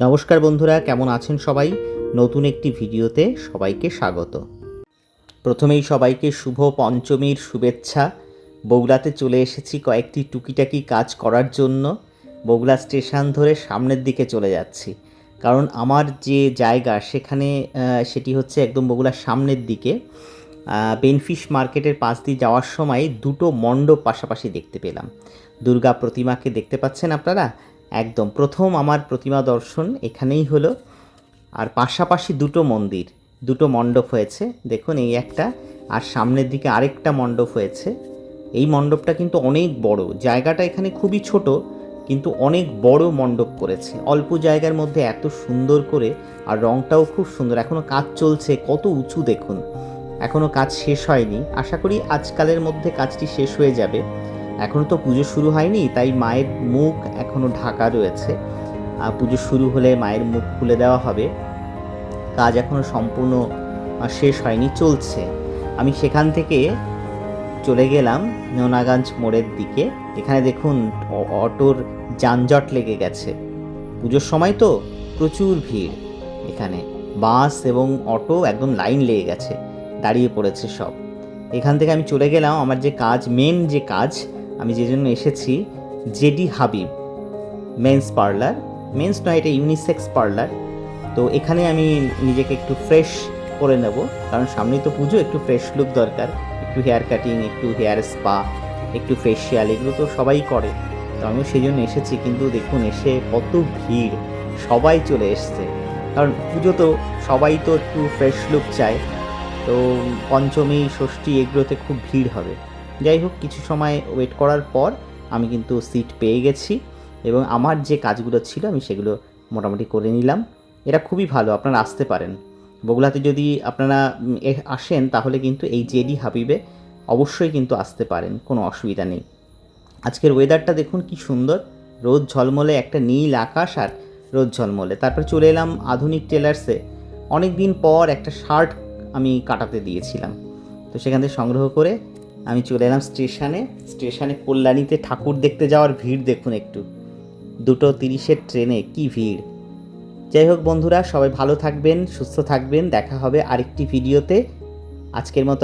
নমস্কার বন্ধুরা, কেমন আছেন সবাই? নতুন একটি ভিডিওতে সবাইকে স্বাগত। প্রথমেই সবাইকে শুভ পঞ্চমীর শুভেচ্ছা। বগুড়াতে চলে এসেছি কয়েকটি টুকিটাকি কাজ করার জন্য। বগুড়া স্টেশন ধরে সামনের দিকে চলে যাচ্ছি, কারণ আমার যে জায়গা সেখানে সেটি হচ্ছে একদম বগুড়ার সামনের দিকে। বেনফিশ মার্কেটের পাশ দিয়ে যাওয়ার সময় দুটো মণ্ডপ পাশাপাশি দেখতে পেলাম। দুর্গা প্রতিমাকে দেখতে পাচ্ছেন আপনারা? একদম প্রথম আমার প্রতিমা দর্শন এখানেই হলো। আর পাশাপাশি দুটো মন্দির, দুটো মণ্ডপ হয়েছে, দেখুন এই একটা, আর সামনের দিকে আরেকটা মণ্ডপ হয়েছে। এই মণ্ডপটা কিন্তু অনেক বড়, জায়গাটা এখানে খুবই ছোট, কিন্তু অনেক বড় মণ্ডপ করেছে অল্প জায়গার মধ্যে, এত সুন্দর করে। আর রঙটাও খুব সুন্দর, এখনও কাজ চলছে, কত উঁচু দেখুন, এখনও কাজ শেষ হয়নি। আশা করি আজকালের মধ্যে কাজটি শেষ হয়ে যাবে। এখনও তো পুজো শুরু হয়নি, তাই মায়ের মুখ এখনও ঢাকা রয়েছে। পুজো শুরু হলে মায়ের মুখ খুলে দেওয়া হবে। কাজ এখনও সম্পূর্ণ শেষ হয়নি, চলছে। আমি সেখান থেকে চলে গেলাম নোনাগঞ্জ মোড়ের দিকে। এখানে দেখুন অটোর যানজট লেগে গেছে, পুজোর সময় তো প্রচুর ভিড়। এখানে বাস এবং অটো একদম লাইন লেগে গেছে, দাঁড়িয়ে পড়েছে সব। এখান থেকে আমি চলে গেলাম আমার যে কাজ, মেন যে কাজ আমি যে জন্য এসেছি, Jawed Habib men's parlour. Men's নয়, এটা ইউনিসেক্স পার্লার। তো এখানে আমি নিজেকে একটু ফ্রেশ করে নেব, কারণ সামনেই তো পুজো, একটু ফ্রেশ লুক দরকার। একটু হেয়ার কাটিং, একটু হেয়ার স্পা, একটু ফেশিয়াল, এগুলো তো সবাই করে, তো আমিও সেই জন্য এসেছি। কিন্তু দেখুন এসে কত ভিড়, সবাই চলে এসছে, কারণ পুজো তো সবাই তো একটু ফ্রেশ লুক চায়। তো পঞ্চমী, ষষ্ঠী এগুলোতে খুব ভিড় হবে। যাই হোক, কিছু সময় ওয়েট করার পর আমি কিন্তু সিট পেয়ে গেছি, এবং আমার যে কাজগুলো ছিল আমি সেগুলো মোটামুটি করে নিলাম। এটা খুবই ভালো, আপনারা আসতে পারেন বগুড়াতে। যদি আপনারা আসেন তাহলে কিন্তু এই জেডি হাবিবে অবশ্যই কিন্তু আসতে পারেন, কোনো অসুবিধা নেই। আজকের ওয়েদারটা দেখুন কি সুন্দর, রোদ ঝলমলে, একটা নীল আকাশ আর রোদ ঝলমলে। তারপরে চলে এলাম আধুনিক টেলার্সে। অনেক দিন পর একটা শার্ট আমি কাটাতে দিয়েছিলাম, তো সেখান থেকে সংগ্রহ করে আমি চলে এলাম স্টেশনে কল্যাণীতে ঠাকুর দেখতে যাওয়ার ভিড় দেখুন একটু, 2:30 ট্রেনে কি ভিড়। যাই হোক বন্ধুরা, সবাই ভালো থাকবেন, সুস্থ থাকবেন, দেখা হবে আরেকটি ভিডিওতে। আজকের মতো